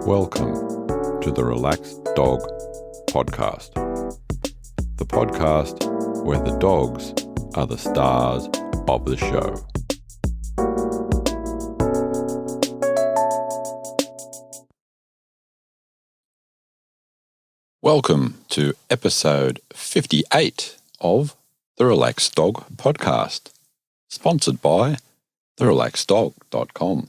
Welcome to the Relaxed Dog Podcast, the podcast where the dogs are the stars of the show. Welcome to episode 58 of the Relaxed Dog Podcast, sponsored by therelaxeddog.com.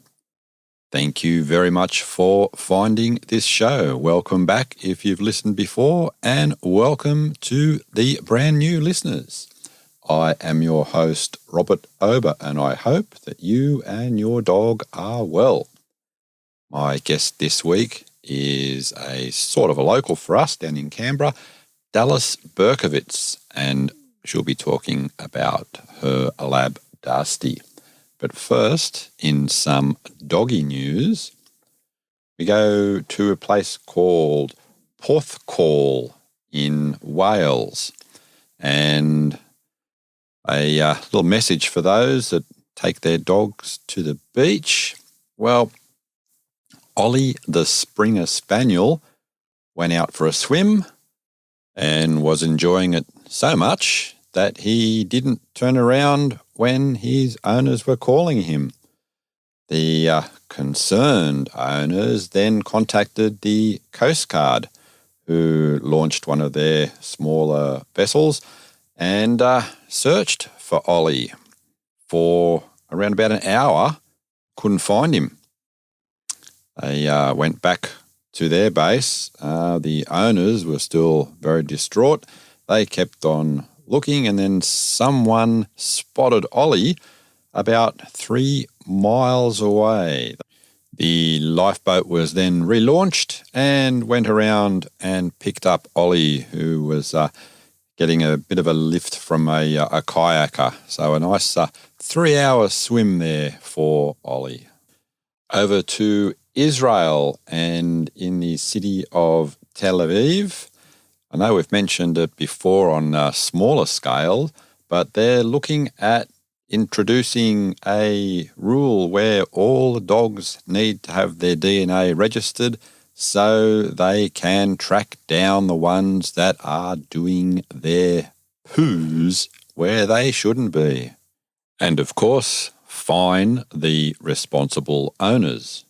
Thank you very much for finding this show. Welcome back if you've listened before, and welcome to the brand new listeners. I am your host, Robert Ober, and I hope that you and your dog are well. My guest this week is a sort of a local for us down in Canberra, Dallas Burkevics, and she'll be talking about her lab, Dusty. But first, in some doggy news, we go to a place called Porthcawl in Wales. And a little message for those that take their dogs to the beach. Well, Ollie, the Springer Spaniel, went out for a swim and was enjoying it so much that he didn't turn around when his owners were calling him. The concerned owners then contacted the Coast Guard, who launched one of their smaller vessels and searched for Ollie for around about an hour, couldn't find him. They went back to their base. The owners were still very distraught. They kept on looking, and then someone spotted Ollie about 3 miles away. The lifeboat was then relaunched and went around and picked up Ollie, who was getting a bit of a lift from a kayaker. So a nice 3-hour swim there for Ollie. Over to Israel and in the city of Tel Aviv. I know we've mentioned it before on a smaller scale, but they're looking at introducing a rule where all the dogs need to have their DNA registered so they can track down the ones that are doing their poos where they shouldn't be. And of course, fine the responsible owners.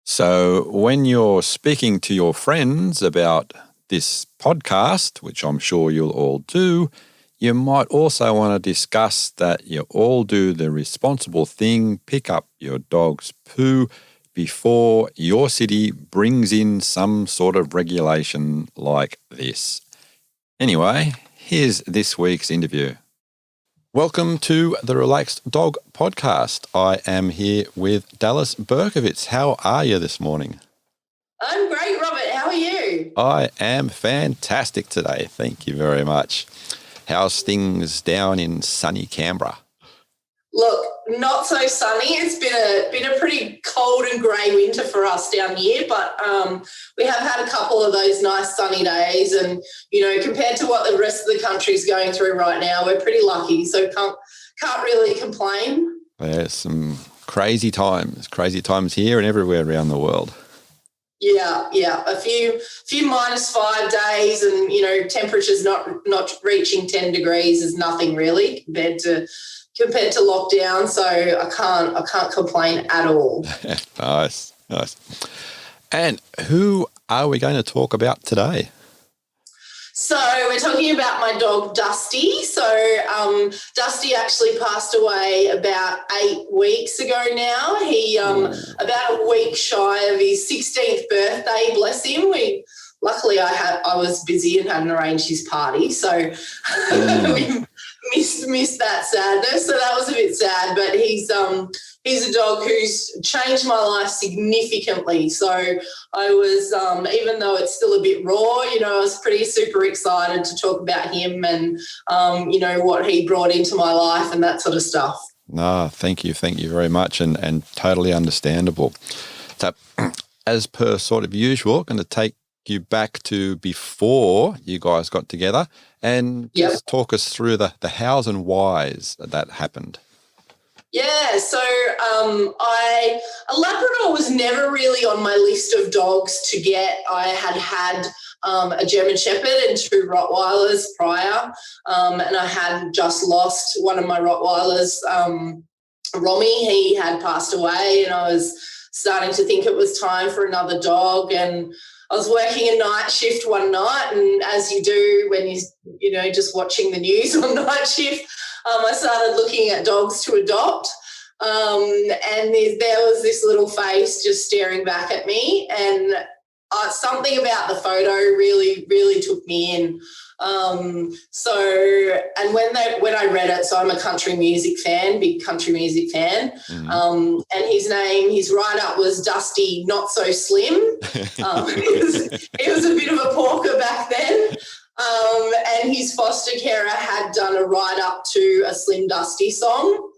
So when you're speaking to your friends about this podcast, which I'm sure you'll all do, you might also want to discuss that you all do the responsible thing, pick up your dog's poo before your city brings in some sort of regulation like this. Anyway, here's this week's interview. Welcome to the Relaxed Dog Podcast. I am here with Dallas Burkevics. How are you this morning? I'm great, Robert. How are you? I am fantastic today. Thank you very much. How's things down in sunny Canberra? Look, not so sunny. It's been a pretty cold and grey winter for us down here, but we have had a couple of those nice sunny days, and compared to what the rest of the country is going through right now, we're pretty lucky. So can't really complain. There's some crazy times here and everywhere around the world. Yeah. A few -5 days, and temperatures not reaching 10 degrees is nothing really compared to lockdown. So I can't complain at all. Nice. And who are we going to talk about today? So we're talking about my dog, Dusty. So Dusty actually passed away about 8 weeks ago now. He about a week shy of his 16th birthday, bless him. Luckily I was busy and hadn't arranged his party, so we missed that sadness. So that was a bit sad, but he's a dog who's changed my life significantly. So I was, even though it's still a bit raw, I was pretty super excited to talk about him and, what he brought into my life and that sort of stuff. No, thank you very much, and totally understandable. So, as per sort of usual, going to take you back to before you guys got together and just talk us through the hows and whys that happened. Yeah, so a Labrador was never really on my list of dogs to get. I had a German Shepherd and 2 Rottweilers prior, and I had just lost one of my Rottweilers, Romy. He had passed away, and I was starting to think it was time for another dog. And I was working a night shift one night, and as you do when you just watching the news on night shift, I started looking at dogs to adopt, and there was this little face just staring back at me, and something about the photo really, really took me in. And when I read it, so I'm a country music fan, big country music fan, and his write-up was Dusty, not so slim. He was a bit of a porker back then. And his foster carer had done a write-up to a Slim Dusty song.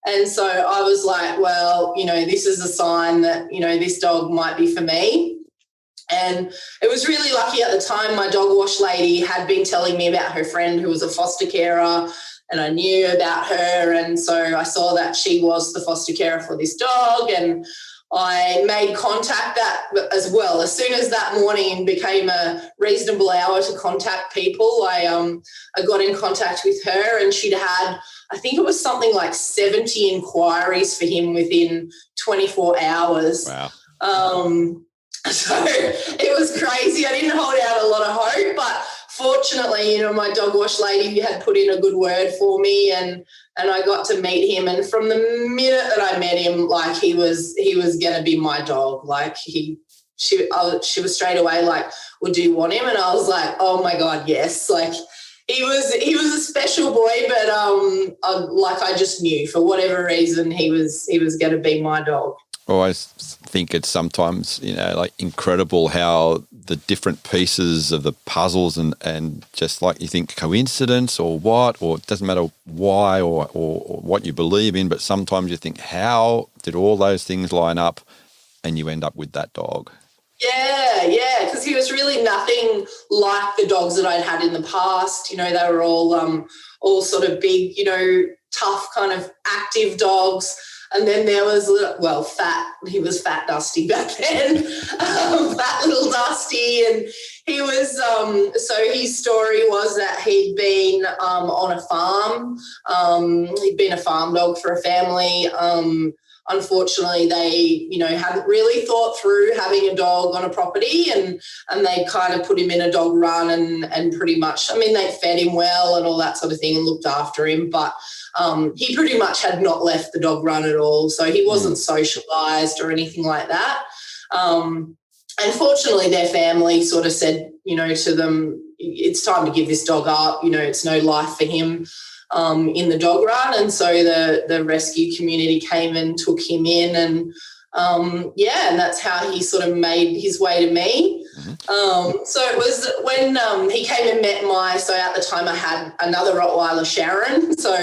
And so I was like, well, this is a sign that, this dog might be for me. And it was really lucky at the time. My dog wash lady had been telling me about her friend who was a foster carer, and I knew about her. And so I saw that she was the foster carer for this dog, and I made contact that as well. As soon as that morning became a reasonable hour to contact people, I got in contact with her, and she'd had, I think it was something like 70 inquiries for him within 24 hours. Wow. So it was crazy. I didn't hold out a lot of hope, but fortunately, my dog wash lady had put in a good word for me, and I got to meet him. And from the minute that I met him, like he was going to be my dog. Like she was straight away like, well, do you want him? And I was like, oh my God, yes. Like he was a special boy, but I just knew for whatever reason he was going to be my dog. I always think it's sometimes, incredible how the different pieces of the puzzles and just like you think coincidence or what, or it doesn't matter why or what you believe in, but sometimes you think, how did all those things line up and you end up with that dog? Yeah, because he was really nothing like the dogs that I'd had in the past. They were all sort of big, tough kind of active dogs. And then there was, fat. He was Fat Dusty back then, fat little Dusty. And he was, so his story was that he'd been on a farm. He'd been a farm dog for a family. Unfortunately, they, hadn't really thought through having a dog on a property, and they kind of put him in a dog run and pretty much, they fed him well and all that sort of thing and looked after him, but he pretty much had not left the dog run at all, so he wasn't socialised or anything like that. Unfortunately, their family sort of said, to them, it's time to give this dog up, it's no life for him in the dog run. And so the rescue community came and took him in, and and that's how he sort of made his way to me. So it was when he came and met so at the time I had another Rottweiler, Sharon. So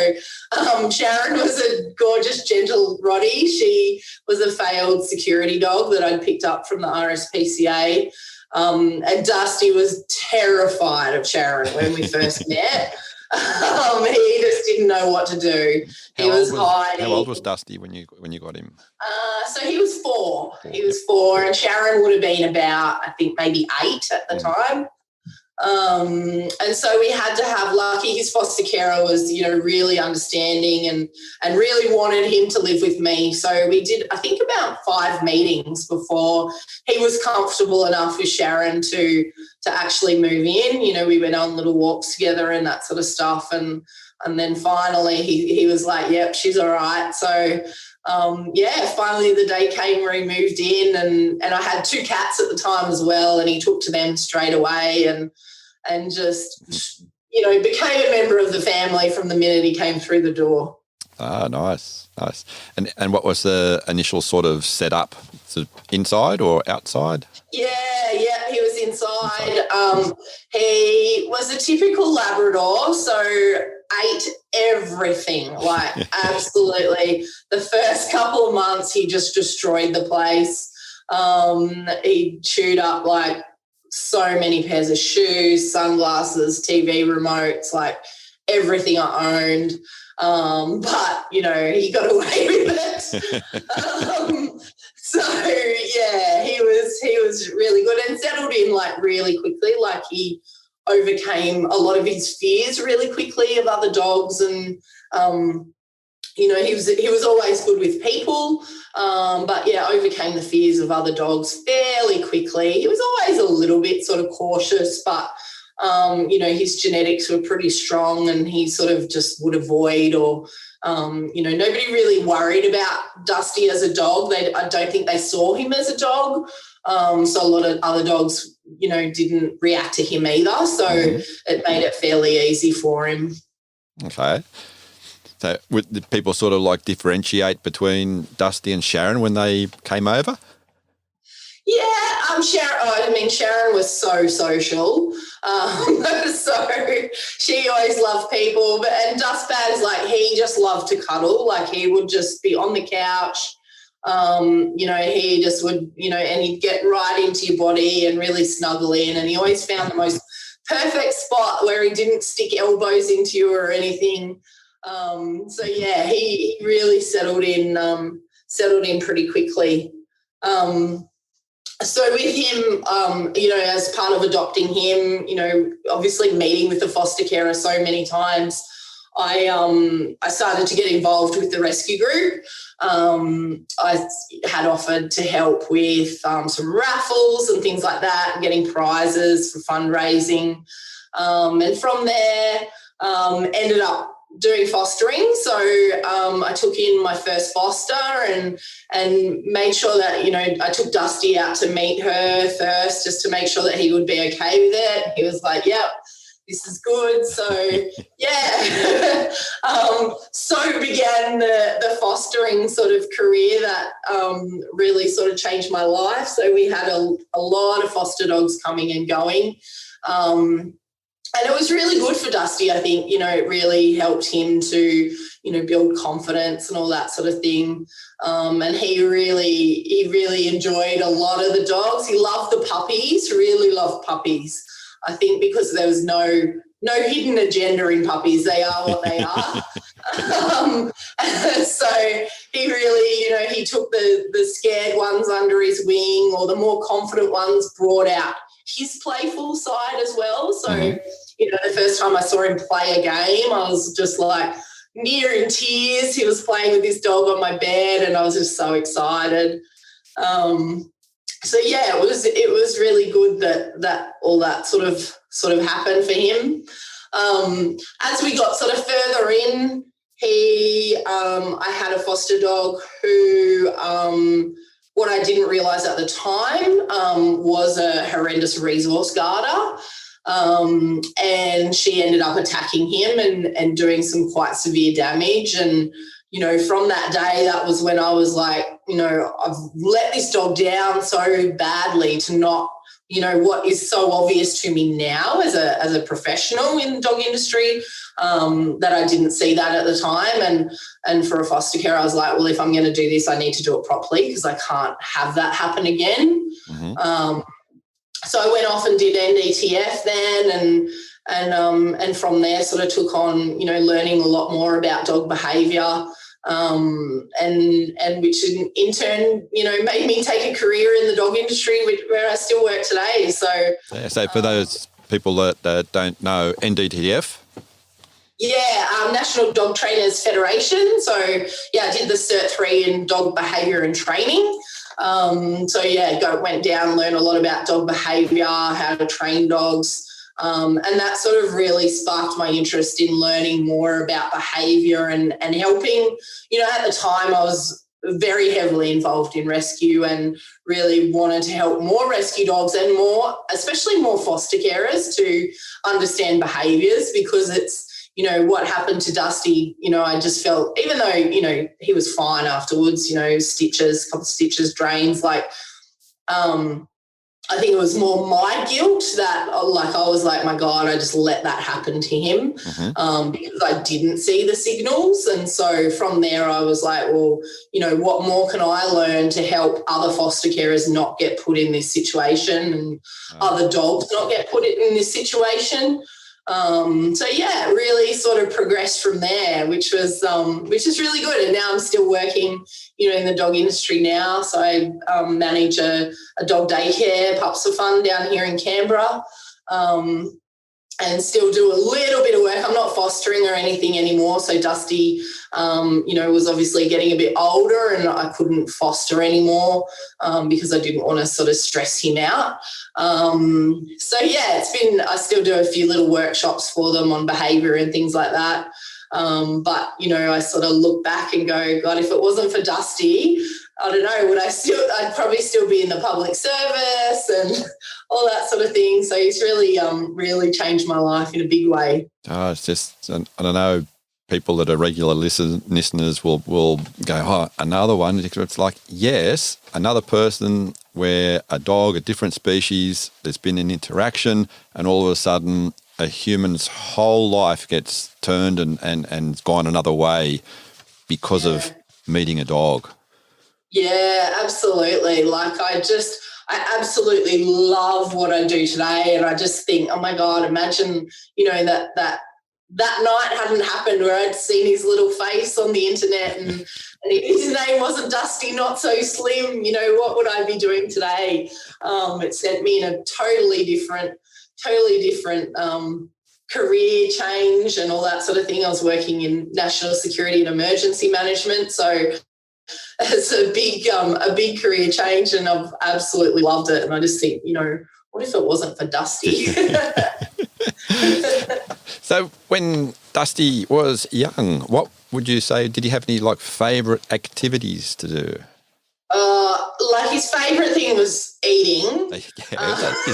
Sharon was a gorgeous, gentle Rottie. She was a failed security dog that I'd picked up from the RSPCA. And Dusty was terrified of Sharon when we first met. He just didn't know what to do. He was hiding. How old was Dusty when you got him? So he was 4. He was 4, and Sharon would have been about, I think, maybe 8 at the time. And so we had to have lucky. His foster carer was, really understanding and really wanted him to live with me. So we did, I think, about 5 meetings before he was comfortable enough with Sharon to actually move in. We went on little walks together and that sort of stuff. And then finally he was like, yep, she's all right. So, finally the day came where he moved in, and I had 2 cats at the time as well, and he took to them straight away and just, became a member of the family from the minute he came through the door. Ah, nice. And what was the initial sort of setup? Inside or outside? Yeah, he was inside. He was a typical Labrador, so ate everything, like absolutely. The first couple of months he just destroyed the place. He chewed up like so many pairs of shoes, sunglasses, TV remotes, like everything I owned. but, he got away with it. So, yeah, he was really good and settled in, really quickly. He overcame a lot of his fears really quickly of other dogs, and he was always good with people, but yeah, overcame the fears of other dogs fairly quickly. He was always a little bit sort of cautious, but his genetics were pretty strong, and he sort of just would avoid, or nobody really worried about Dusty as a dog. I don't think they saw him as a dog. So a lot of other dogs, didn't react to him either. So it made it fairly easy for him. Okay. So did people sort of differentiate between Dusty and Sharon when they came over? Yeah, Sharon was so social. So she always loved people. And Dustbaz, he just loved to cuddle. He would just be on the couch. He just would, and he'd get right into your body and really snuggle in. And he always found the most perfect spot where he didn't stick elbows into you or anything. So yeah, he really settled in pretty quickly. So with him, as part of adopting him, obviously meeting with the foster carer so many times, I started to get involved with the rescue group. I had offered to help with some raffles and things like that, and getting prizes for fundraising. And from there, ended up doing fostering. So I took in my first foster and made sure that, I took Dusty out to meet her first, just to make sure that he would be okay with it. He was like, yep, this is good. So, yeah. So began the fostering sort of career that really sort of changed my life. So we had a lot of foster dogs coming and going. And it was really good for Dusty, I think. It really helped him to, build confidence and all that sort of thing. And he really enjoyed a lot of the dogs. He loved the puppies, really loved puppies. I think because there was no hidden agenda in puppies. They are what they are. So he really, he took the scared ones under his wing, or the more confident ones brought out his playful side as well. So, the first time I saw him play a game, I was just near in tears. He was playing with this dog on my bed, and I was just so excited. So yeah, it was really good that all that sort of happened for him. As we got sort of further in, I had a foster dog who, what I didn't realise at the time, was a horrendous resource guarder. And she ended up attacking him and doing some quite severe damage. And, from that day, that was when I was like, I've let this dog down so badly to not, what is so obvious to me now as a professional in the dog industry, that I didn't see that at the time. And for a foster care, I was like, well, if I'm going to do this, I need to do it properly, because I can't have that happen again. So I went off and did NDTF then, and from there sort of took on, learning a lot more about dog behaviour, and which in turn, made me take a career in the dog industry, where I still work today. So for those people that don't know, NDTF? Yeah, National Dog Trainers Federation. So, yeah, I did the Cert 3 in dog behaviour and training. Went down, learned a lot about dog behaviour, how to train dogs, and that sort of really sparked my interest in learning more about behaviour and helping. At the time I was very heavily involved in rescue and really wanted to help more rescue dogs and especially more foster carers to understand behaviours, because it's, what happened to Dusty, I just felt, even though, he was fine afterwards, couple of stitches, drains, I think it was more my guilt that, I was like, my God, I just let that happen to him, because I didn't see the signals. And so from there I was like, well, what more can I learn to help other foster carers not get put in this situation, and other dogs not get put in this situation? So yeah, really sort of progressed from there, which is really good. And now I'm still working, in the dog industry now. So I manage a dog daycare, Pups for Fun, down here in Canberra. And still do a little bit of work. I'm not fostering or anything anymore. So Dusty, was obviously getting a bit older and I couldn't foster anymore because I didn't want to sort of stress him out. So, yeah, I still do a few little workshops for them on behaviour and things like that. But, I sort of look back and go, God, if it wasn't for Dusty, I don't know, I'd probably still be in the public service and all that sort of thing. So he's really, really changed my life in a big way. Oh, it's just, I don't know, people that are regular listeners will go, oh, another one. It's like, yes, another person where a dog, a different species, there's been an interaction and all of a sudden a human's whole life gets turned and gone another way because of meeting a dog. Yeah, absolutely. Like I absolutely love what I do today. And I just think, oh my God, imagine, that night hadn't happened where I'd seen his little face on the internet and his name wasn't Dusty, not so slim. What would I be doing today? It sent me in a totally different career change and all that sort of thing. I was working in national security and emergency management. So it's a big career change and I've absolutely loved it. And I just think, what if it wasn't for Dusty? So when Dusty was young, what would you say, did he have any favourite activities to do? His favourite thing was eating. He's a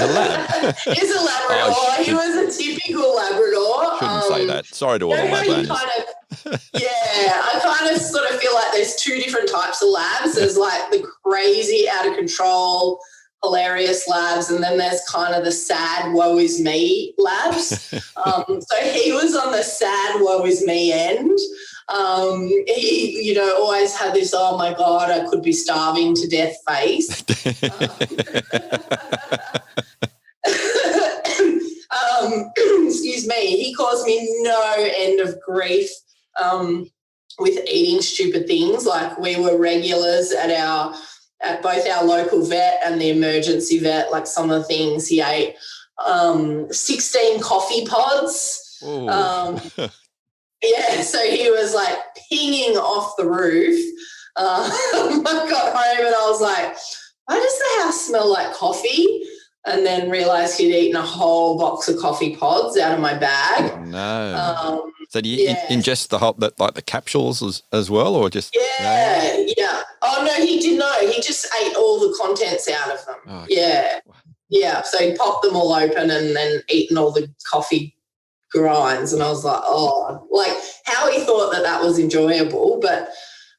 lab. He's a Labrador. He was a typical Labrador. Shouldn't say that. Sorry to all the lab owners. I kind of sort of feel like there's two different types of labs. There's the crazy, out of control, hilarious labs, and then there's kind of the sad, woe is me labs. So he was on the sad, woe is me end. He, always had this, oh my God, I could be starving to death face. Excuse me. He caused me no end of grief with eating stupid things. We were regulars at both our local vet and the emergency vet. Some of the things he ate, 16 coffee pods. Yeah, so he was pinging off the roof. I got home and I was like, why does the house smell like coffee? And then realised he'd eaten a whole box of coffee pods out of my bag. Oh, no. So do you ingest the capsules as well, or just? Yeah, no? Yeah. Oh, no, he did not. He just ate all the contents out of them. Oh, okay. Yeah. So he popped them all open and then eaten all the coffee grinds, and I was like, how he thought that was enjoyable. But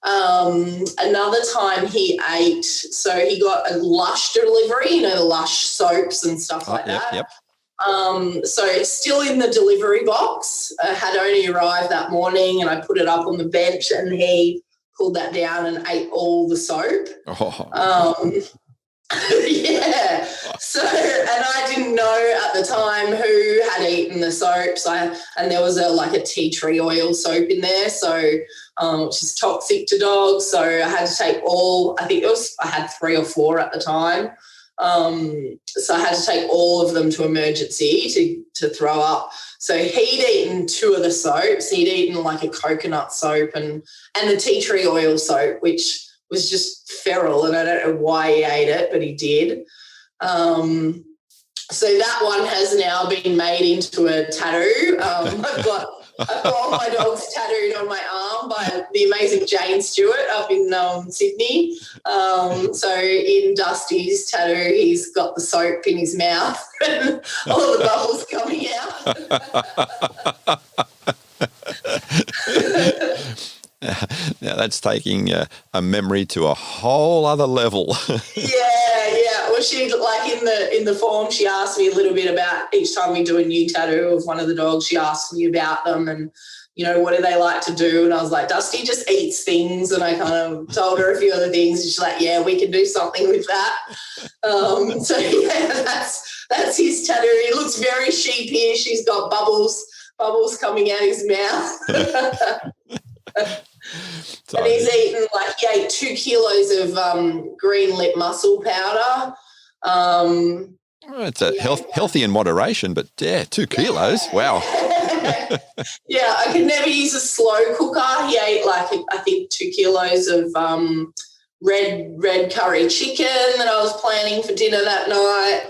another time he ate, so he got a Lush delivery, the Lush soaps and stuff like that. Yep. So it's still in the delivery box. Had only arrived that morning, and I put it up on the bench, and he pulled that down and ate all the soap. Yeah. So, and I didn't know at the time who had eaten the soaps. And there was a tea tree oil soap in there, so which is toxic to dogs. So I had to take I had 3 or 4 at the time. So I had to take all of them to emergency to throw up. So he'd eaten 2 of the soaps. He'd eaten a coconut soap and the tea tree oil soap, which was just feral, and I don't know why he ate it, but he did. So that one has now been made into a tattoo. I've got all my dogs tattooed on my arm by the amazing Jane Stewart up in Sydney. So in Dusty's tattoo, he's got the soap in his mouth and all the bubbles coming out. Now that's taking a memory to a whole other level. Yeah. Well, she in the form, she asked me a little bit about each time we do a new tattoo of one of the dogs. She asked me about them and what do they like to do? And I was like, Dusty just eats things. And I kind of told her a few other things. And she's like, yeah, we can do something with that. So yeah, That's his tattoo. He looks very sheepish. He's got bubbles coming out his mouth. And he's eaten, he ate 2 kilos of green lip muscle powder. It's healthy in moderation, but 2 kilos. Wow. Yeah, I could never use a slow cooker. He ate I think 2 kilos of red curry chicken that I was planning for dinner that night.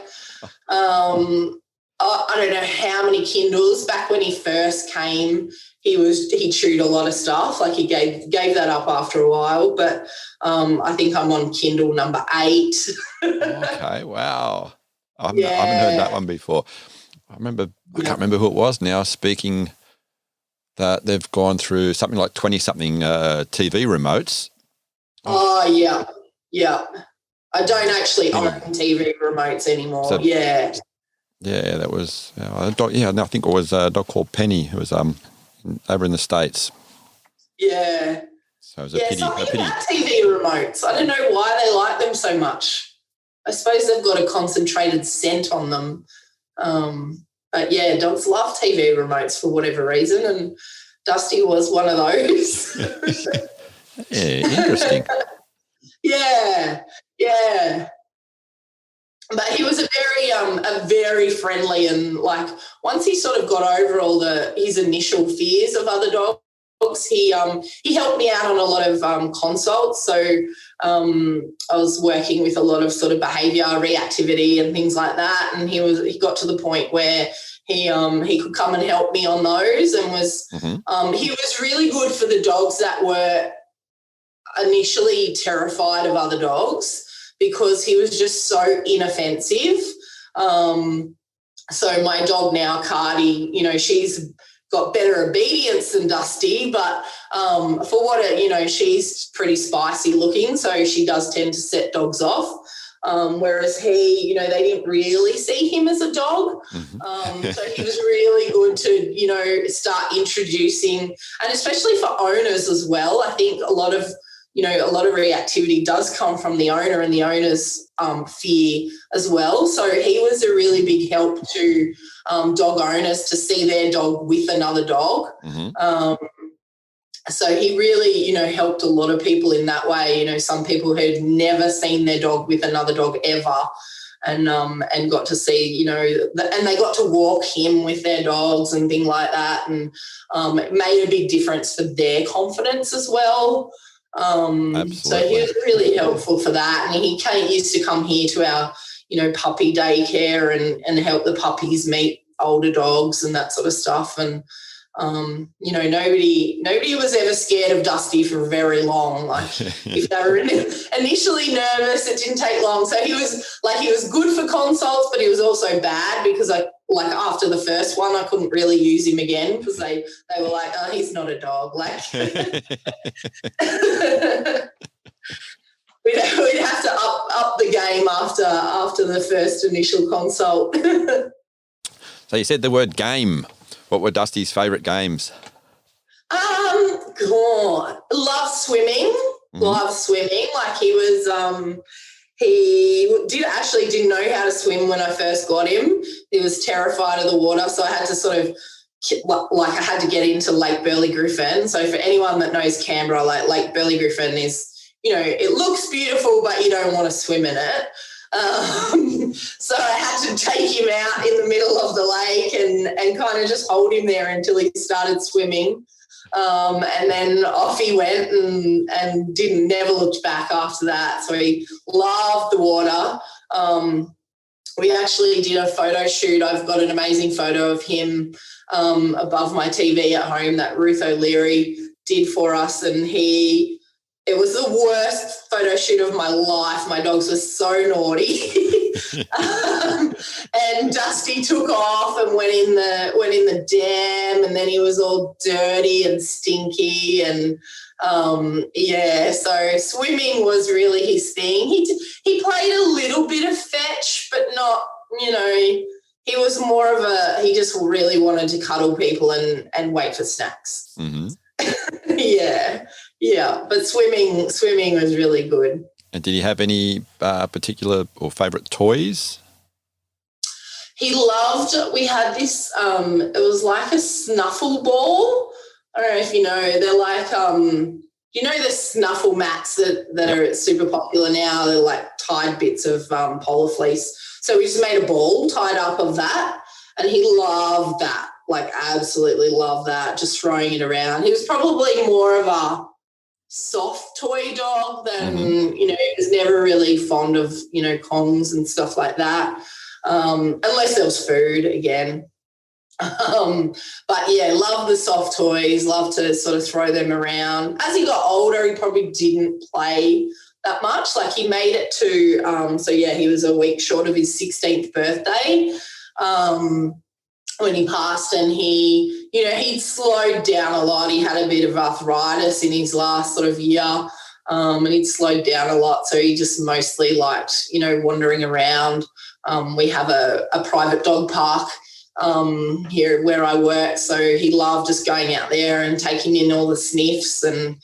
I don't know how many Kindles. Back when he first came, he chewed a lot of stuff. He gave that up after a while. But I think I'm on Kindle number 8. Okay, wow. I haven't heard that one before. I can't remember who it was now, speaking that they've gone through something like 20-something TV remotes. Oh, yeah. Yeah. I don't actually own TV remotes anymore. So, yeah, that was a dog. Yeah, I think it was a dog called Penny, who was over in the States. Yeah. So it was a pity. About TV remotes. I don't know why they like them so much. I suppose they've got a concentrated scent on them. But, yeah, dogs love TV remotes for whatever reason, and Dusty was one of those. Yeah, interesting. Yeah. But he was a very friendly, and once he sort of got over all his initial fears of other dogs, he helped me out on a lot of consults. So I was working with a lot of sort of behaviour reactivity and things like that, and he got to the point where he could come and help me on those, and was he was really good for the dogs that were initially terrified of other dogs, because he was just so inoffensive. So my dog now, Cardi, she's got better obedience than Dusty, but for she's pretty spicy looking, so she does tend to set dogs off. Whereas he, they didn't really see him as a dog. So he was really good to, start introducing, and especially for owners as well. I think a lot of reactivity does come from the owner and the owner's fear as well. So he was a really big help to dog owners to see their dog with another dog. So he really, helped a lot of people in that way. Some people who'd never seen their dog with another dog ever, and got to see, and they got to walk him with their dogs and things like that, and it made a big difference for their confidence as well. Absolutely. So he was really helpful for that, and he used to come here to our, puppy daycare and help the puppies meet older dogs and that sort of stuff. And nobody was ever scared of Dusty for very long. If they were initially nervous, it didn't take long. So he was good for consults, but he was also bad, because after the first one, I couldn't really use him again, because they were like, oh, he's not a dog. We'd have to up the game after the first initial consult. So you said the word game. What were Dusty's favourite games? Love swimming. Love swimming. He was didn't know how to swim when I first got him. He was terrified of the water, so I had to sort of I had to get into Lake Burley Griffin. So for anyone that knows Canberra, Lake Burley Griffin is, it looks beautiful, but you don't want to swim in it. So I had to take him out in the middle of the lake and kind of just hold him there until he started swimming. And then off he went and never looked back after that. So he loved the water. We actually did a photo shoot. I've got an amazing photo of him above my TV at home that Ruth O'Leary did for us, and it was the worst photo shoot of my life. My dogs were so naughty. And Dusty took off and went in the dam, and then he was all dirty and stinky, and so swimming was really his thing. He played a little bit of fetch, but not, he was more of he just really wanted to cuddle people and wait for snacks. Yeah, but swimming was really good. And did you have any particular or favourite toys? He loved, we had this, it was like a snuffle ball. I don't know if you know, they're like, you know the snuffle mats that are super popular now? They're like tied bits of polar fleece. So we just made a ball tied up of that, and he loved that, like absolutely loved that, just throwing it around. He was probably more of a soft toy dog than, you know, he was never really fond of, you know, Kongs and stuff like that. Unless there was food again. But yeah, love the soft toys, love to sort of throw them around. As he got older, he probably didn't play that much. Like he made it to, so yeah, he was a week short of his 16th birthday when he passed, and he, you know, he'd slowed down a lot. He had a bit of arthritis in his last sort of year, and he'd slowed down a lot. So he just mostly liked, you know, wandering around. We have a private dog park here where I work, so he loved just going out there and taking in all the sniffs and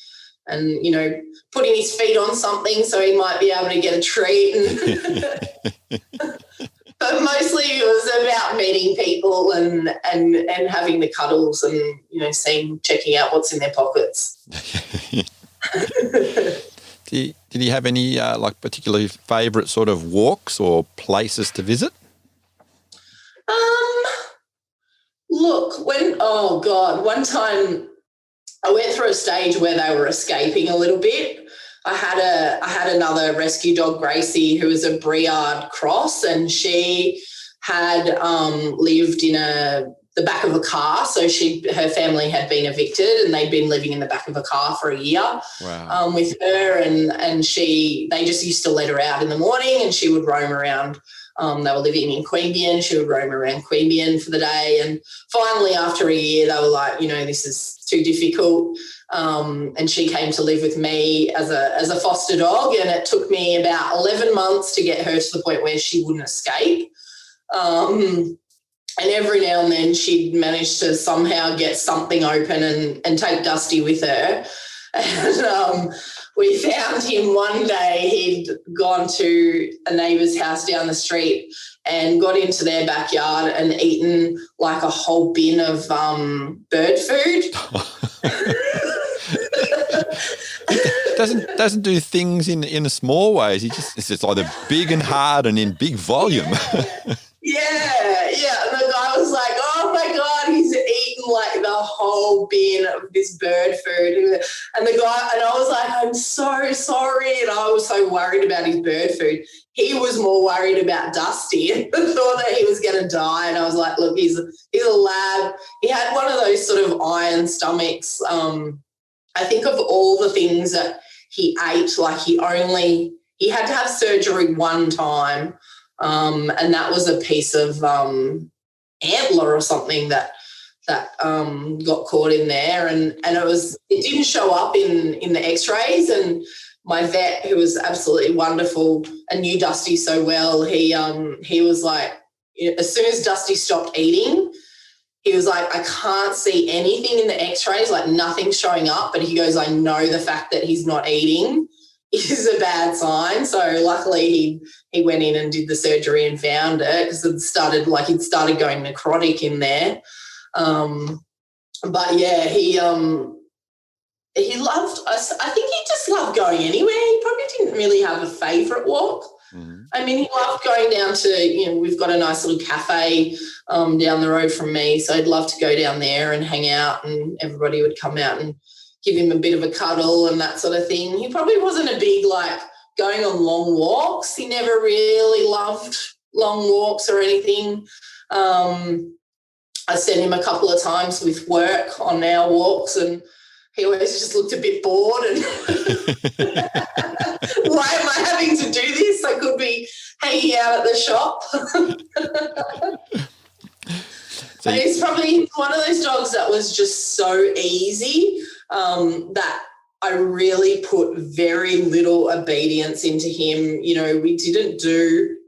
you know, putting his feet on something so he might be able to get a treat. But mostly it was about meeting people and having the cuddles and, you know, checking out what's in their pockets. Did he have any like particularly favourite sort of walks or places to visit? Look, one time I went through a stage where they were escaping a little bit. I had another rescue dog, Gracie, who was a Briard cross, and she had lived in the back of a car. So her family had been evicted, and they'd been living in the back of a car for a year. Wow. With her, and they just used to let her out in the morning, and she would roam around. They were living in Queanbeyan. She would roam around Queanbeyan for the day. And finally, after a year, they were like, you know, this is too difficult. And she came to live with me as a foster dog, and it took me about 11 months to get her to the point where she wouldn't escape. And every now and then she'd manage to somehow get something open and take Dusty with her. And we found him one day. He'd gone to a neighbour's house down the street and got into their backyard and eaten like a whole bin of bird food. doesn't do things in small ways. It's just either big and hard and in big volume. Yeah. And the guy was like, oh my God, he's eaten like the whole bin of this bird food. And I was like, I'm so sorry. And I was so worried about his bird food. He was more worried about Dusty and thought that he was going to die. And I was like, look, he's a lab. He had one of those sort of iron stomachs. I think of all the things that he ate, like he had to have surgery one time. And that was a piece of antler or something that got caught in there, and it didn't show up in the x-rays. And my vet, who was absolutely wonderful and knew Dusty so well, he was like, as soon as Dusty stopped eating, he was like, I can't see anything in the x-rays, like nothing's showing up, but he goes, I know the fact that he's not eating is a bad sign. So luckily he went in and did the surgery and found it, because he'd started going necrotic in there. But yeah, he loved us. I think he just loved going anywhere. He probably didn't really have a favourite walk. Mm-hmm. I mean, he loved going down to, we've got a nice little cafe down the road from me, so I'd love to go down there and hang out, and everybody would come out and give him a bit of a cuddle and that sort of thing. He probably wasn't a big, like, going on long walks. He never really loved long walks or anything. I sent him a couple of times with work on our walks, and he always just looked a bit bored and why am I having to do this? I could be hanging out at the shop. And he's probably one of those dogs that was just so easy that I really put very little obedience into him. We didn't do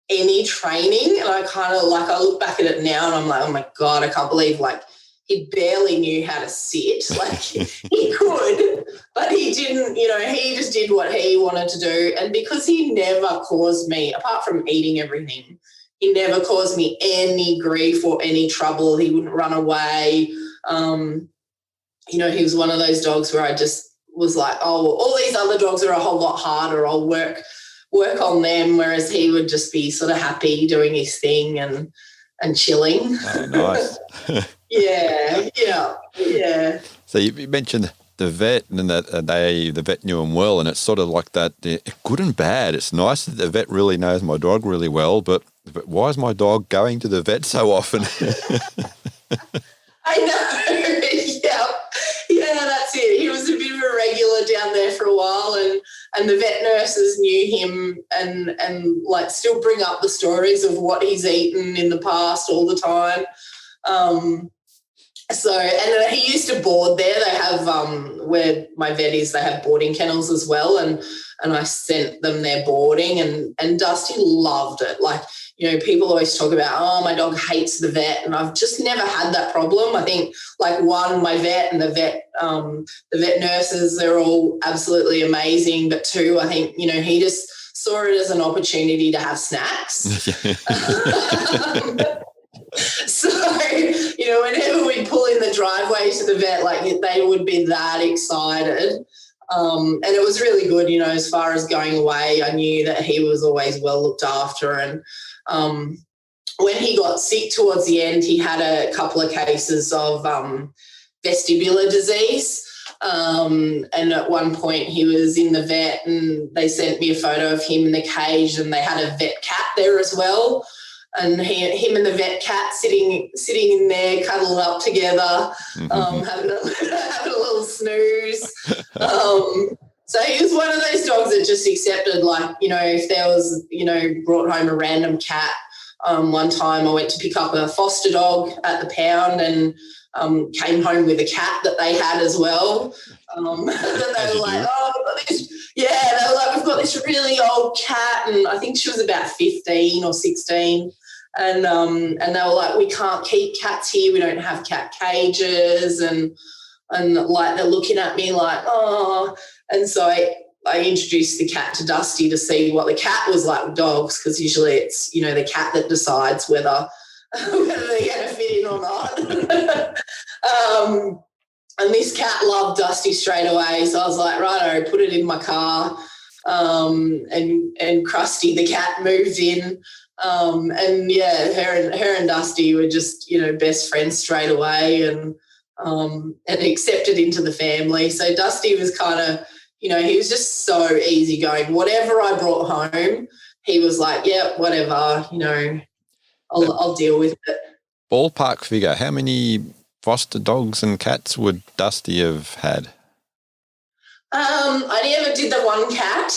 any training, and I look back at it now and I'm like, oh my God, I can't believe, like, he barely knew how to sit. Like, he could, but he didn't, he just did what he wanted to do. And because he never caused me, apart from eating everything, He never caused me any grief or any trouble. He wouldn't run away. He was one of those dogs where I just was like, oh, well, all these other dogs are a whole lot harder. I'll work on them, whereas he would just be sort of happy doing his thing and chilling. Oh, nice. Yeah. So you mentioned the vet and that the vet knew him well, and it's sort of like that, good and bad. It's nice that the vet really knows my dog really well, but why is my dog going to the vet so often? I know. Yeah, that's it. He was a bit of a regular down there for a while, and the vet nurses knew him and like still bring up the stories of what he's eaten in the past all the time. And he used to board there. They have where my vet is, they have boarding kennels as well, and I sent them their boarding, and Dusty loved it. Like, people always talk about, oh, my dog hates the vet, and I've just never had that problem. I think, like, one, my vet and the vet nurses, they're all absolutely amazing, but two, I think, he just saw it as an opportunity to have snacks. So, whenever we'd pull in the driveway to the vet, like, they would be that excited. And it was really good, as far as going away, I knew that he was always well looked after. And when he got sick towards the end, he had a couple of cases of vestibular disease. And at one point he was in the vet, and they sent me a photo of him in the cage, and they had a vet cat there as well. And him and the vet cat sitting in there, cuddled up together, having a little snooze. So he was one of those dogs that just accepted, like, if there was, brought home a random cat. One time I went to pick up a foster dog at the pound, and came home with a cat that they had as well. They were like, oh, we've got this. Yeah, they were like, we've got this really old cat, and I think she was about 15 or 16. And they were like, we can't keep cats here. We don't have cat cages. And like, they're looking at me like, oh. And so I introduced the cat to Dusty to see what the cat was like with dogs, because usually it's, the cat that decides whether they're going to fit in or not. And this cat loved Dusty straight away. So I was like, righto, put it in my car. And Krusty, the cat, moved in. And yeah, her and Dusty were just, best friends straight away, and accepted into the family. So Dusty was kind of, he was just so easygoing. Whatever I brought home, he was like, yeah, whatever, I'll deal with it. Ballpark figure, how many foster dogs and cats would Dusty have had? I never did the one cat.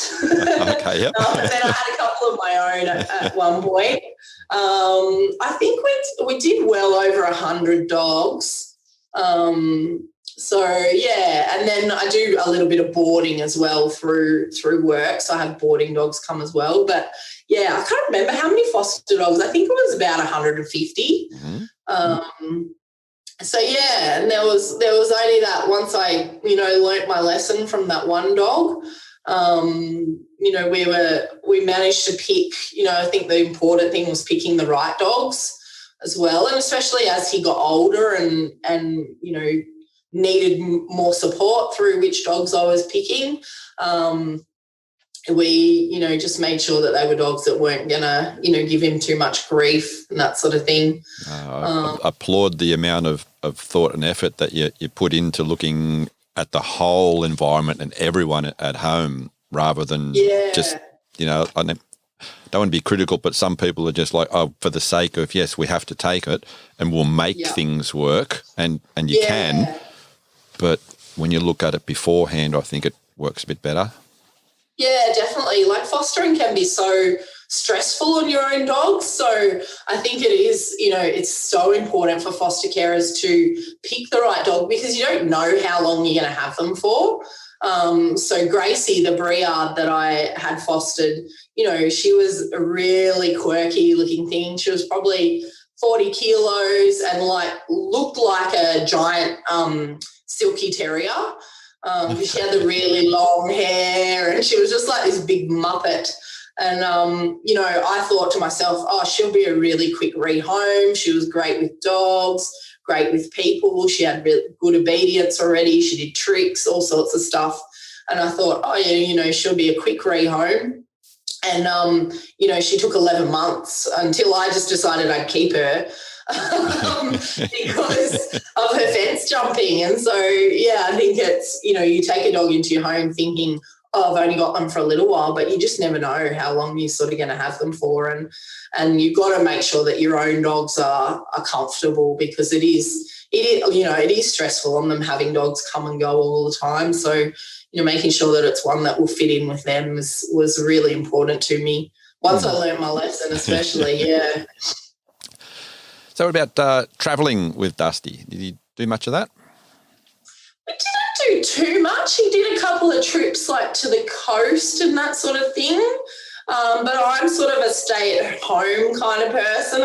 Okay, yep. Then I had a couple of my own at one point. I think we did well over 100 dogs. So yeah, and then I do a little bit of boarding as well through work. So I have boarding dogs come as well. But yeah, I can't remember how many foster dogs. I think it was about 150. Mm-hmm. So yeah, and there was only that once I, learnt my lesson from that one dog. We managed to pick, I think the important thing was picking the right dogs as well. And especially as he got older and needed more support through which dogs I was picking. We, just made sure that they were dogs that weren't going to, give him too much grief and that sort of thing. I applaud the amount of thought and effort that you put into looking at the whole environment and everyone at home, rather than just, I don't want to be critical, but some people are just like, oh, for the sake of, yes, we have to take it and we'll make things work, and you can. But when you look at it beforehand, I think it works a bit better. Yeah, definitely. Like, fostering can be so stressful on your own dogs. So I think it is, it's so important for foster carers to pick the right dog, because you don't know how long you're going to have them for. So Gracie, the Briard that I had fostered, she was a really quirky looking thing. She was probably 40 kilos and looked like a giant silky terrier. She had the really long hair, and she was just like this big muppet. And, I thought to myself, oh, she'll be a really quick rehome. She was great with dogs, great with people. She had really good obedience already. She did tricks, all sorts of stuff. And I thought, oh, yeah, she'll be a quick rehome. And, she took 11 months until I just decided I'd keep her because of her fence jumping. And so, I think it's, you take a dog into your home thinking, oh, I've only got them for a little while, but you just never know how long you're sort of going to have them for. And you've got to make sure that your own dogs are comfortable, because it is stressful on them having dogs come and go all the time. So, making sure that it's one that will fit in with them was really important to me. Once I learned my lesson, especially, yeah. So what about travelling with Dusty? Did you do much of that? We didn't do too much. He did a couple of trips like to the coast and that sort of thing. But I'm sort of a stay-at-home kind of person.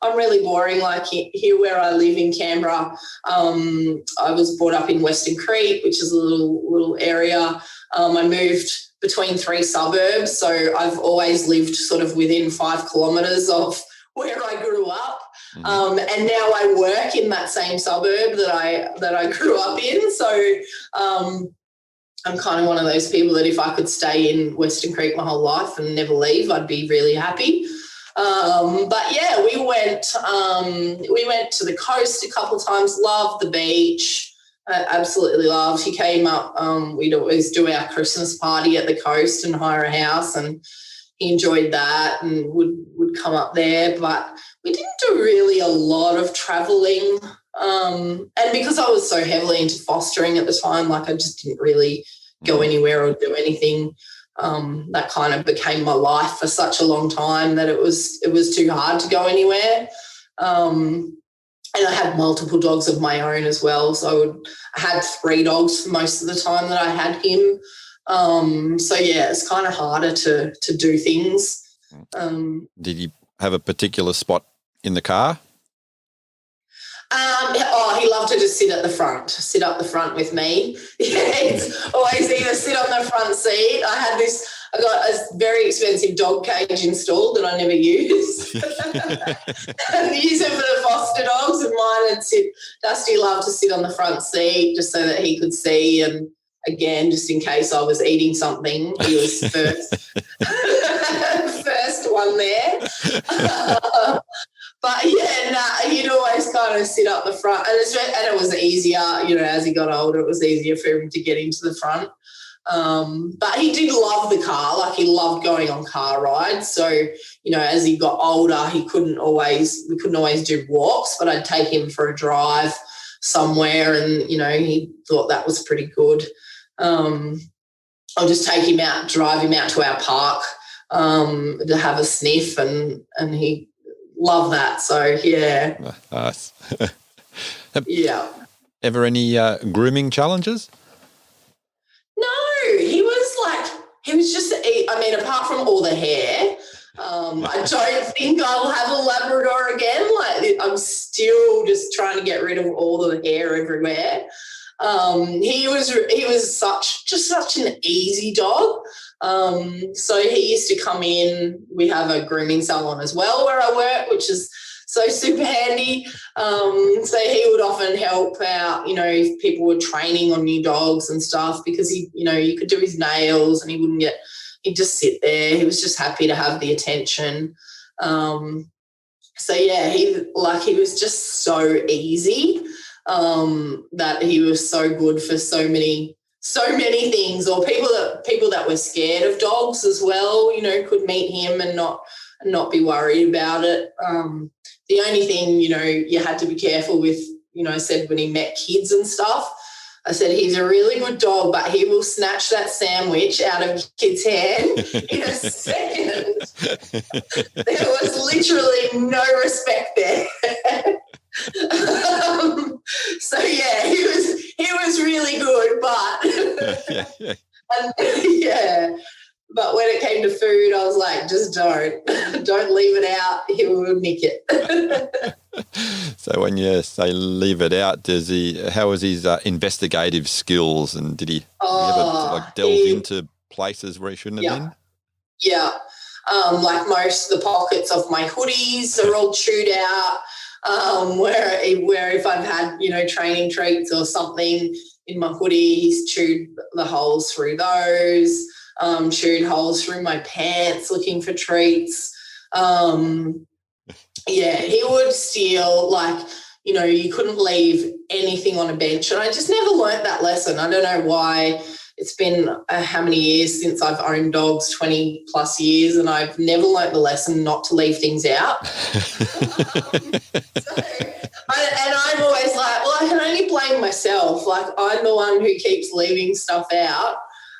I'm really boring. Like here where I live in Canberra, I was brought up in Western Creek, which is a little area. I moved between 3 suburbs, so I've always lived sort of within 5 kilometres of where I grew up. Mm-hmm. And now I work in that same suburb that I grew up in. So I'm kind of one of those people that if I could stay in Western Creek my whole life and never leave, I'd be really happy. But yeah, we went to the coast a couple of times. Loved the beach. Absolutely loved. He came up. We'd always do our Christmas party at the coast and hire a house, and he enjoyed that and would come up there. But we didn't do really a lot of travelling. And because I was so heavily into fostering at the time, like I just didn't really go anywhere or do anything. That kind of became my life for such a long time that it was too hard to go anywhere. And I had multiple dogs of my own as well. So I had 3 dogs for most of the time that I had him. So yeah, it's kind of harder to do things. Did you have a particular spot in the car? He loved to just sit up the front with me. Yeah, it's always either sit on the front seat. I got a very expensive dog cage installed that I never used. I use it for the foster dogs, and mine would sit. Dusty loved to sit on the front seat just so that he could see, and again, just in case I was eating something, he was first one there. But yeah, he'd always kind of sit up the front, and it was easier, as he got older, it was easier for him to get into the front. But he did love the car, like he loved going on car rides. So, as he got older, we couldn't always do walks, but I'd take him for a drive somewhere, and, he thought that was pretty good. I'll just take him out, drive him out to our park to have a sniff, and he love that. So yeah. Nice. Yeah. Ever any grooming challenges? No, he was just, apart from all the hair, I don't think I'll have a Labrador again. Like, I'm still just trying to get rid of all the hair everywhere. He was such an easy dog. So he used to come in. We have a grooming salon as well where I work, which is so super handy. So he would often help out, if people were training on new dogs and stuff, because you could do his nails and he'd just sit there. He was just happy to have the attention. So yeah, he was just so easy, that he was so good for so many things. Or people that were scared of dogs as well, could meet him and not be worried about it. The only thing, you had to be careful with, I said when he met kids and stuff, I said, he's a really good dog, but he will snatch that sandwich out of your kid's hand in a second. There was literally no respect there. So yeah, he was really good, but yeah. But when it came to food, I was like, just don't leave it out. He will nick it. So when you say leave it out, how was his investigative skills, and did he ever delve into places where he shouldn't have been? Yeah. Like most of the pockets of my hoodies are all chewed out. Where if I've had, training treats or something in my hoodie, he's chewed the holes through those, chewed holes through my pants looking for treats. He would steal, you couldn't leave anything on a bench. And I just never learnt that lesson. I don't know why. It's been how many years since I've owned dogs, 20 plus years, and I've never learnt the lesson not to leave things out. And I'm always like, well, I can only blame myself. Like, I'm the one who keeps leaving stuff out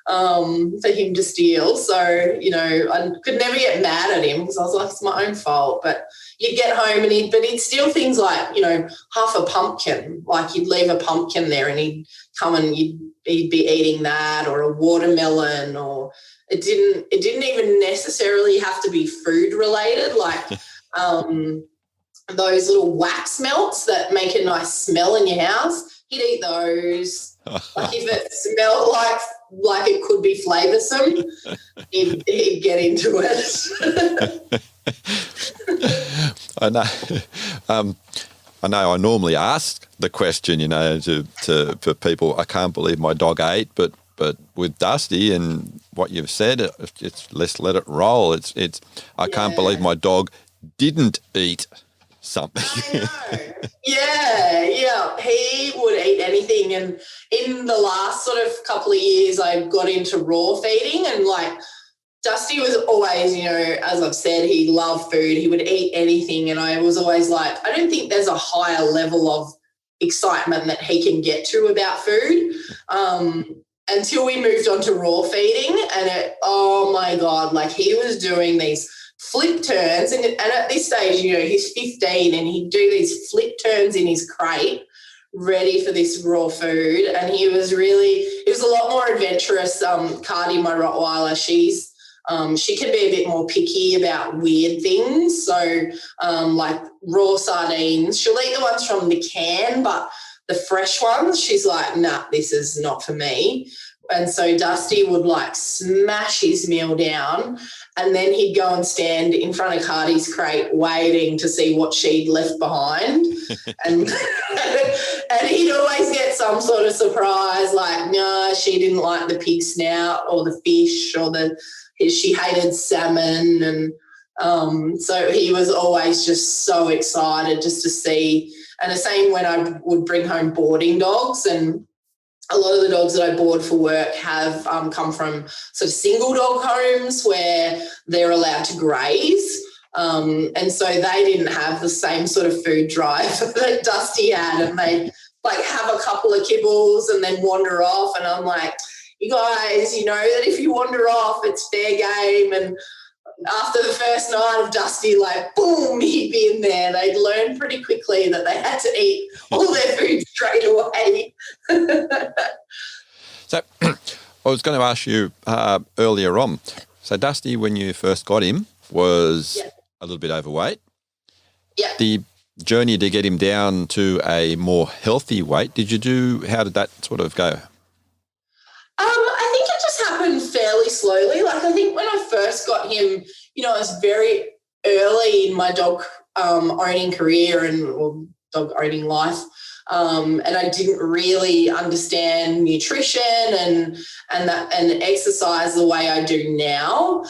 for him to steal. So, I could never get mad at him because I was like, it's my own fault. But you'd get home and he'd steal things like, half a pumpkin. Like, you'd leave a pumpkin there and he'd come and he'd be eating that, or a watermelon, or it didn't even necessarily have to be food related, like those little wax melts that make a nice smell in your house. He'd eat those. Like, if it smelled like it could be flavoursome, he'd get into it. I know. I know I normally ask the question, to people, I can't believe my dog ate, but with Dusty and what you've said, it's let's let it roll. I can't believe my dog didn't eat something. I know. Yeah. He would eat anything. And in the last sort of couple of years, I got into raw feeding, and Dusty was always, as I've said, he loved food. He would eat anything. And I was always like, I don't think there's a higher level of excitement that he can get to about food, until we moved on to raw feeding. And oh, my God, he was doing these flip turns. And at this stage, he's 15 and he'd do these flip turns in his crate ready for this raw food. And he was a lot more adventurous. Cardi, my Rottweiler, she can be a bit more picky about weird things. So, like raw sardines, she'll eat the ones from the can, but the fresh ones, she's like, nah, this is not for me. And so Dusty would smash his meal down, and then he'd go and stand in front of Cardi's crate waiting to see what she'd left behind. and he'd always get some sort of surprise, like, no, she didn't like the pig snout or the fish, or she hated salmon. And so he was always just so excited just to see. And the same when I would bring home boarding dogs, and a lot of the dogs that I board for work have come from sort of single dog homes where they're allowed to graze. And so they didn't have the same sort of food drive that Dusty had, and they'd have a couple of kibbles and then wander off. And I'm like, you guys, that if you wander off, it's fair game. And after the first night of Dusty, boom, he'd be in there. They'd learn pretty quickly that they had to eat all their food straight away. So I was going to ask you earlier on. So Dusty, when you first got him, was a little bit overweight. Yeah. The journey to get him down to a more healthy weight, how did that sort of go? I think it just happened fairly slowly. I think when I first got him, it was very early in my dog owning career or dog owning life. And I didn't really understand nutrition and exercise the way I do now.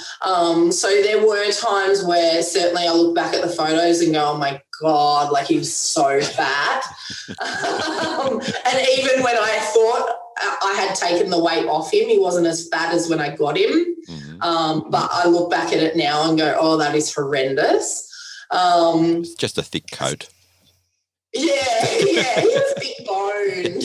So there were times where certainly I look back at the photos and go, oh my God, he was so fat. And even when I thought I had taken the weight off him, he wasn't as fat as when I got him. Mm-hmm. But I look back at it now and go, oh, that is horrendous. It's just a thick coat. Yeah, he has big bones.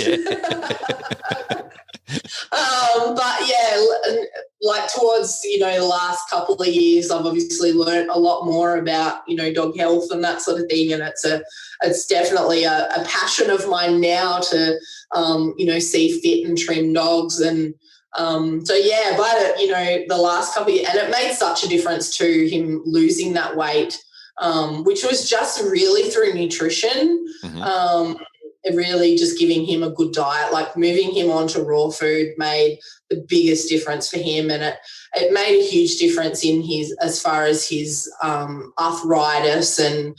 But towards, the last couple of years, I've obviously learned a lot more about, dog health and that sort of thing. And it's definitely a passion of mine now to, see fit and trim dogs. And but the last couple of years, and it made such a difference to him losing that weight, which was just really through nutrition. Mm-hmm. really just giving him a good diet, like moving him onto raw food made the biggest difference for him, and it made a huge difference in his, as far as his arthritis and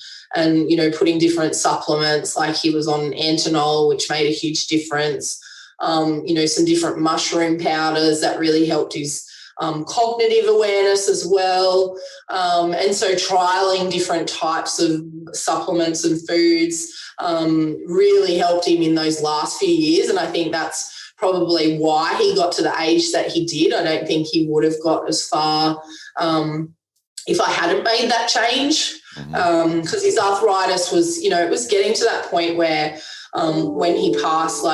putting different supplements, like he was on Antinol, which made a huge difference. Some different mushroom powders that really helped his cognitive awareness as well. And so trialing different types of supplements and foods really helped him in those last few years. And I think that's probably why he got to the age that he did. I don't think he would have got as far if I hadn't made that change, because his arthritis was, it was getting to that point where when he passed,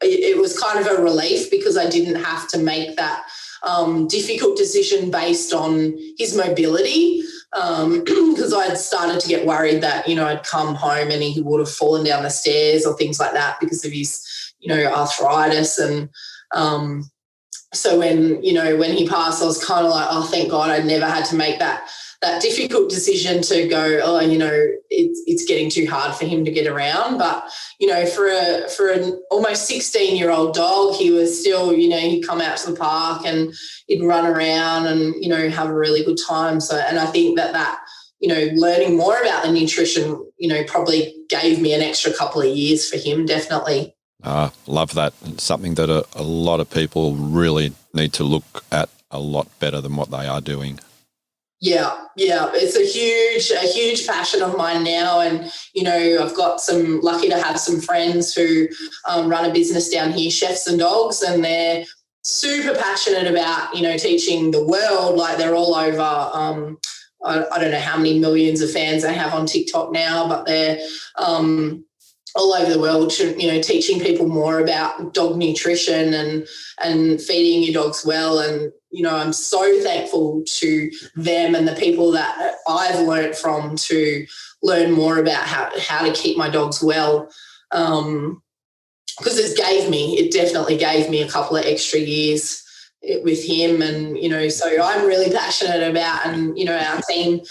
it was kind of a relief because I didn't have to make that difficult decision based on his mobility, because I'd started to get worried that, I'd come home and he would have fallen down the stairs or things like that because of his, arthritis. And so when he passed, I was kind of like, oh, thank God I never had to make that difficult decision to go, oh, it's getting too hard for him to get around. But, for an almost 16-year-old dog, he was still, he'd come out to the park and he'd run around and, have a really good time. So, and I think that learning more about the nutrition, probably gave me an extra couple of years for him, definitely. Love that. It's something that a lot of people really need to look at a lot better than what they are doing. Yeah. It's a huge passion of mine now. And, I've got lucky to have some friends who run a business down here, Chefs and Dogs, and they're super passionate about, teaching the world. Like they're all over, I don't know how many millions of fans they have on TikTok now, but they're all over the world, teaching people more about dog nutrition and feeding your dogs well. And, I'm so thankful to them and the people that I've learnt from to learn more about how to keep my dogs well, because it definitely gave me a couple of extra years with him. And, so I'm really passionate about, and, our team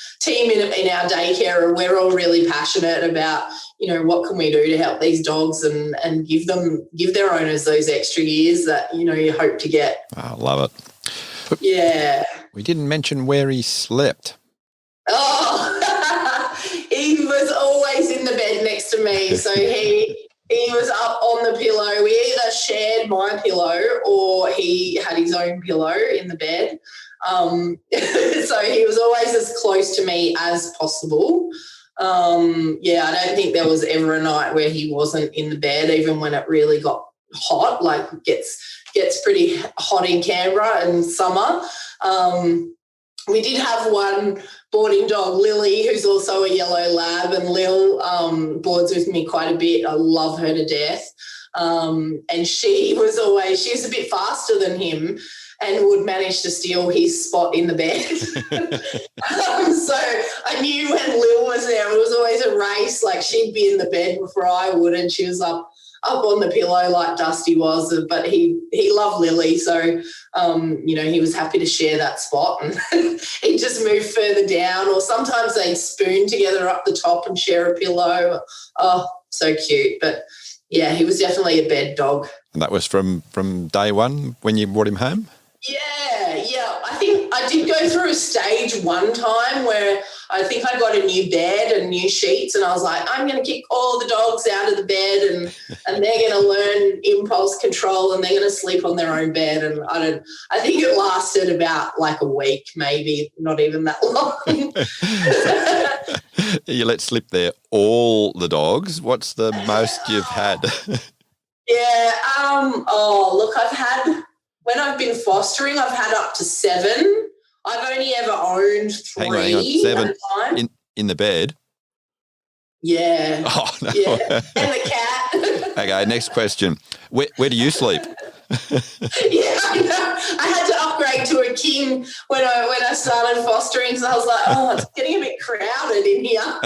in our daycare, we're all really passionate about, what can we do to help these dogs and give their owners those extra years that, you hope to get. I love it. Yeah. We didn't mention where he slept. Oh, he was always in the bed next to me. So he was up on the pillow. We either shared my pillow or he had his own pillow in the bed. So he was always as close to me as possible. I don't think there was ever a night where he wasn't in the bed, even when it really got hot, like gets pretty hot in Canberra in summer. We did have one boarding dog, Lily, who's also a yellow lab, and Lil boards with me quite a bit. I love her to death. And she's a bit faster than him and would manage to steal his spot in the bed. So I knew when Lil was there, it was always a race. Like she'd be in the bed before I would, and she was up on the pillow like Dusty was, but he loved Lily, so he was happy to share that spot, and he'd just move further down, or sometimes they'd spoon together up the top and share a pillow. Oh, so cute. But yeah, he was definitely a bed dog. And that was from day one when you brought him home? Yeah. I think I did go through a stage one time where I think I got a new bed and new sheets, and I was like, I'm going to kick all the dogs out of the bed and they're going to learn impulse control and they're going to sleep on their own bed. And I think it lasted about like a week, maybe, not even that long. You let slip there all the dogs. What's the most you've had? Yeah. When I've been fostering, I've had up to 7. I've only ever owned 3 Hang on, 7 at a time. in the bed? Yeah. Oh, no. Yeah. And the cat. Okay, next question. Where do you sleep? Yeah, I know. I had to upgrade to a king when I started fostering, so I was like, oh, it's getting a bit crowded in here.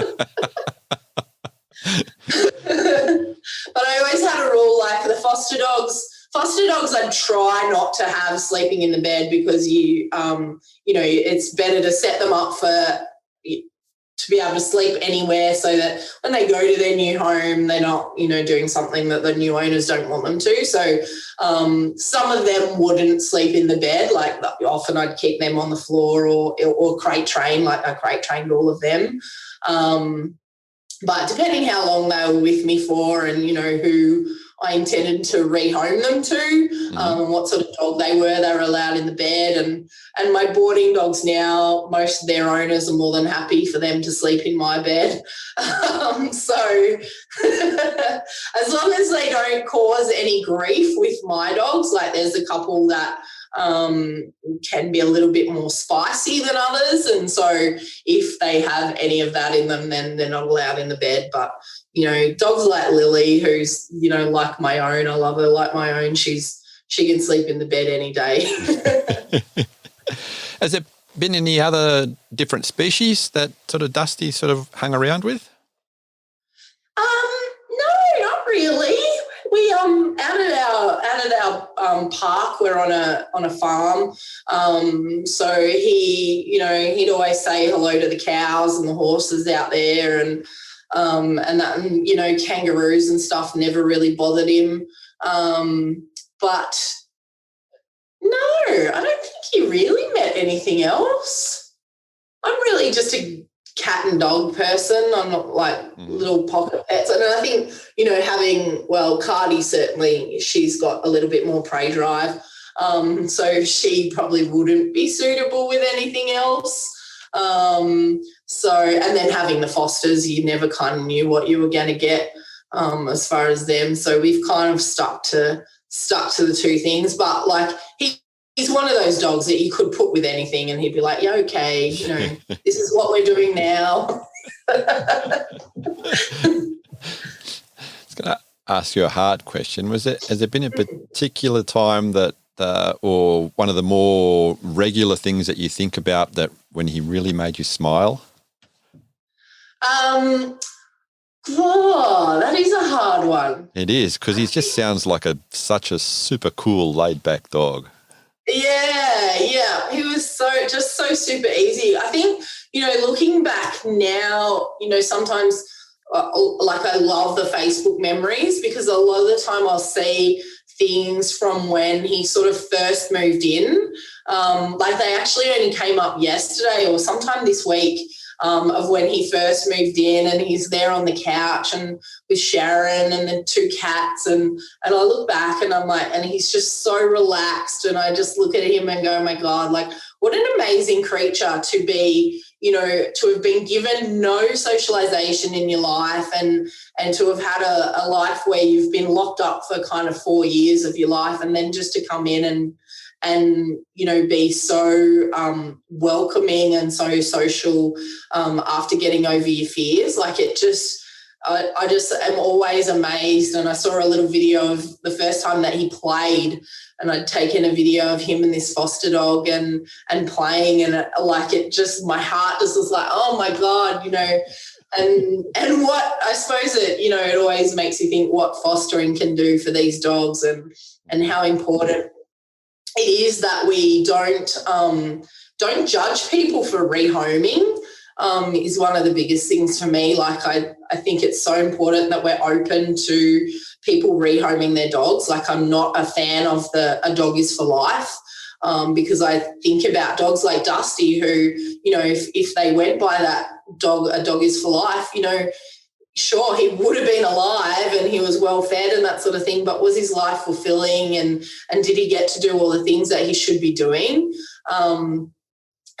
But I always had a rule, like the foster dogs I'd try not to have sleeping in the bed, because it's better to set them up to be able to sleep anywhere so that when they go to their new home, they're not, doing something that the new owners don't want them to. So some of them wouldn't sleep in the bed. Like often I'd keep them on the floor or crate train, like I crate trained all of them. But depending how long they were with me for and, who I intended to rehome them to, what sort of dog they were allowed in the bed. And my boarding dogs now, most of their owners are more than happy for them to sleep in my bed. So as long as they don't cause any grief with my dogs, like there's a couple that can be a little bit more spicy than others, and so if they have any of that in them, then they're not allowed in the bed. But dogs like Lily, who's like my own, I love her like my own. She can sleep in the bed any day. Has there been any other different species that sort of Dusty sort of hung around with? No, not really. We out at our park. We're on a farm, so he'd always say hello to the cows and the horses out there, and kangaroos and stuff never really bothered him. But no, I don't think he really met anything else. I'm really just a cat and dog person. I'm not like little pocket pets. And I think, Cardi certainly, she's got a little bit more prey drive. So she probably wouldn't be suitable with anything else. And then having the Fosters, you never kind of knew what you were going to get as far as them. So we've kind of stuck to the two things. But like he's one of those dogs that you could put with anything and he'd be like, yeah, okay, this is what we're doing now. I was going to ask you a hard question. Has there been a particular time that, or one of the more regular things that you think about that when he really made you smile? That is a hard one. It is, because he just sounds like such a super cool, laid-back dog. Yeah. He was so super easy. I think, looking back now, sometimes like I love the Facebook memories because a lot of the time I'll see things from when he sort of first moved in. Like they actually only came up yesterday or sometime this week. Of when he first moved in and he's there on the couch and with Sharon and the two cats and I look back and I'm like, and he's just so relaxed and I just look at him and go, oh my God, like what an amazing creature to be, to have been given no socialization in your life and to have had a life where you've been locked up for kind of 4 years of your life and then just to come in and be so welcoming and so social after getting over your fears. Like it just, I just am always amazed. And I saw a little video of the first time that he played and I'd taken a video of him and this foster dog and playing and my heart just was like, oh my God, and what I suppose it always makes you think what fostering can do for these dogs and how important it is that we don't judge people for rehoming is one of the biggest things for me. Like I think it's so important that we're open to people rehoming their dogs. Like I'm not a fan of a dog is for life because I think about dogs like Dusty who, if they went by that dog, a dog is for life, sure, he would have been alive and he was well fed and that sort of thing, but was his life fulfilling and did he get to do all the things that he should be doing?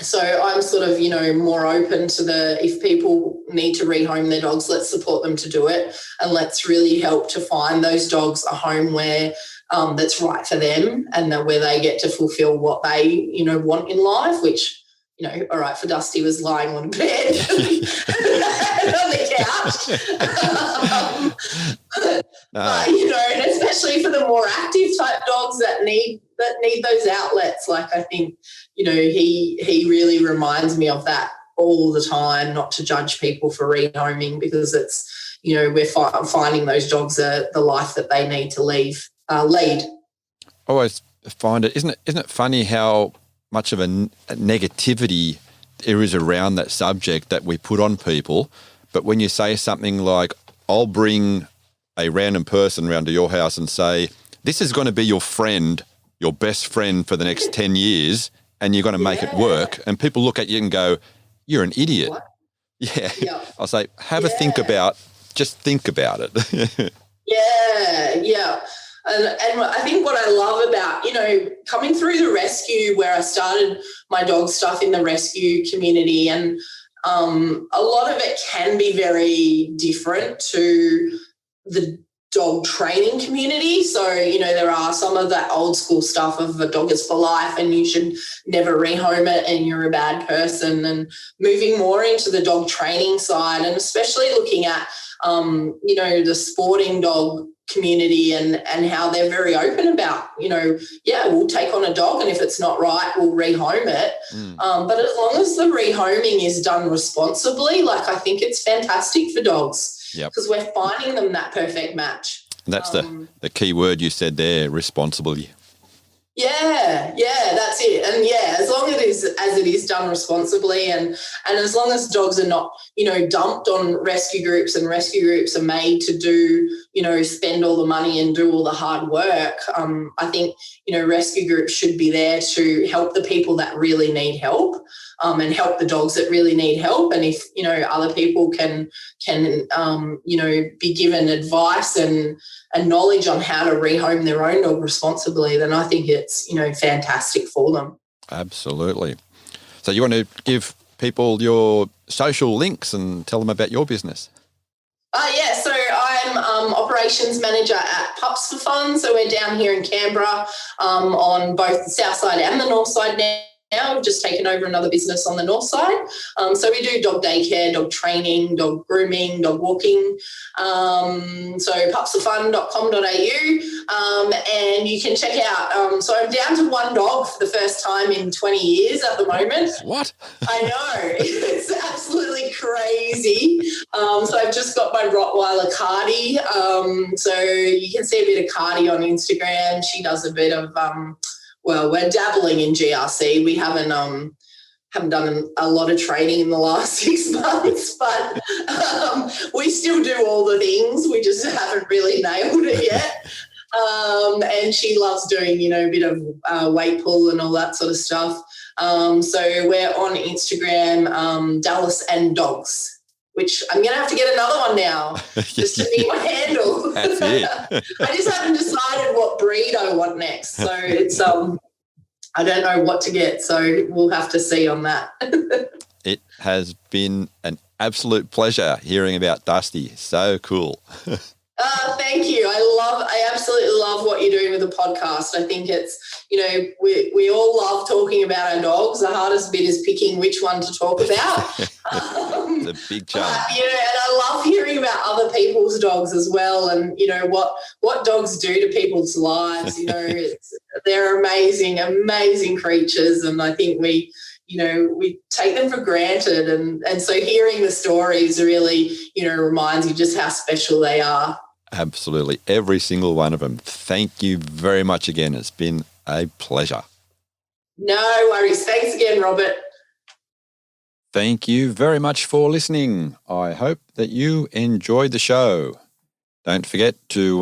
So I'm sort of, more open to if people need to rehome their dogs, let's support them to do it and let's really help to find those dogs a home where that's right for them and where they get to fulfill what they, want in life, which all right, for Dusty was lying on a bed on the couch. But, and especially for the more active type dogs that need those outlets, like I think, he really reminds me of that all the time, not to judge people for rehoming because it's, we're finding those dogs the life that they need to lead. I always find it, isn't it funny how much of a negativity areas around that subject that we put on people. But when you say something like, I'll bring a random person around to your house and say, this is going to be your friend, your best friend for the next 10 years, and you're going to make it work. And people look at you and go, you're an idiot. What? Yeah. Yeah. I'll say, have a think about it. Yeah. And I think what I love about, coming through the rescue, where I started my dog stuff in the rescue community, and a lot of it can be very different to the dog training community. So, there are some of that old school stuff of a dog is for life and you should never rehome it and you're a bad person, and moving more into the dog training side, and especially looking at, the sporting dog community and how they're very open about, we'll take on a dog, and if it's not right, we'll rehome it. But as long as the rehoming is done responsibly, I think it's fantastic for dogs. Because we're finding them that perfect match. That's the key word you said there, responsibly. Yeah, that's it. And as long as it is done responsibly, and as long as dogs are not, dumped on rescue groups, and rescue groups are made to do, spend all the money and do all the hard work, I think, rescue groups should be there to help the people that really need help, and help the dogs that really need help. And if, other people can be given advice and knowledge on how to rehome their own dog responsibly, then I think it's, fantastic for them. Absolutely. So you want to give people your social links and tell them about your business? So I'm operations manager at Pups for Fun. So we're down here in Canberra, on both the south side and the north side now. We've just taken over another business on the north side. So we do dog daycare, dog training, dog grooming, dog walking. So pupsforfun.com.au, and you can check out. So I'm down to one dog for the first time in 20 years at the moment. What? I know. It's absolutely crazy. So I've just got my Rottweiler Cardi. So you can see a bit of Cardi on Instagram. She does a bit of we're dabbling in GRC. We haven't done a lot of training in the last 6 months, but we still do all the things. We just haven't really nailed it yet. And she loves doing, a bit of weight pull and all that sort of stuff. So we're on Instagram, Dallas and Dogs, which I'm going to have to get another one now just to be my handle. That's it. I just haven't decided what breed I want next. So it's I don't know what to get. So we'll have to see on that. It has been an absolute pleasure hearing about Dusty. So cool. Thank you. I absolutely love what you're doing with the podcast. I think it's, we all love talking about our dogs. The hardest bit is picking which one to talk about. It's a big challenge. And I love hearing about other people's dogs as well, and, what dogs do to people's lives. They're amazing, amazing creatures, and I think we take them for granted. And so hearing the stories really, reminds you just how special they are. Absolutely. Every single one of them. Thank you very much again. It's been a pleasure. No worries. Thanks again, Robert. Thank you very much for listening. I hope that you enjoyed the show. Don't forget to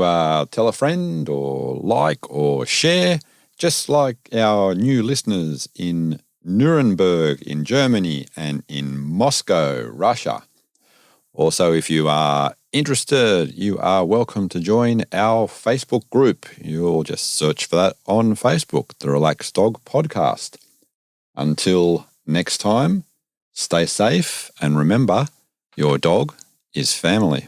tell a friend or like or share, just like our new listeners in Nuremberg in Germany and in Moscow, Russia. Also, if you are interested, you are welcome to join our Facebook group. You'll just search for that on Facebook, the Relaxed Dog Podcast. Until next time, stay safe and remember, your dog is family.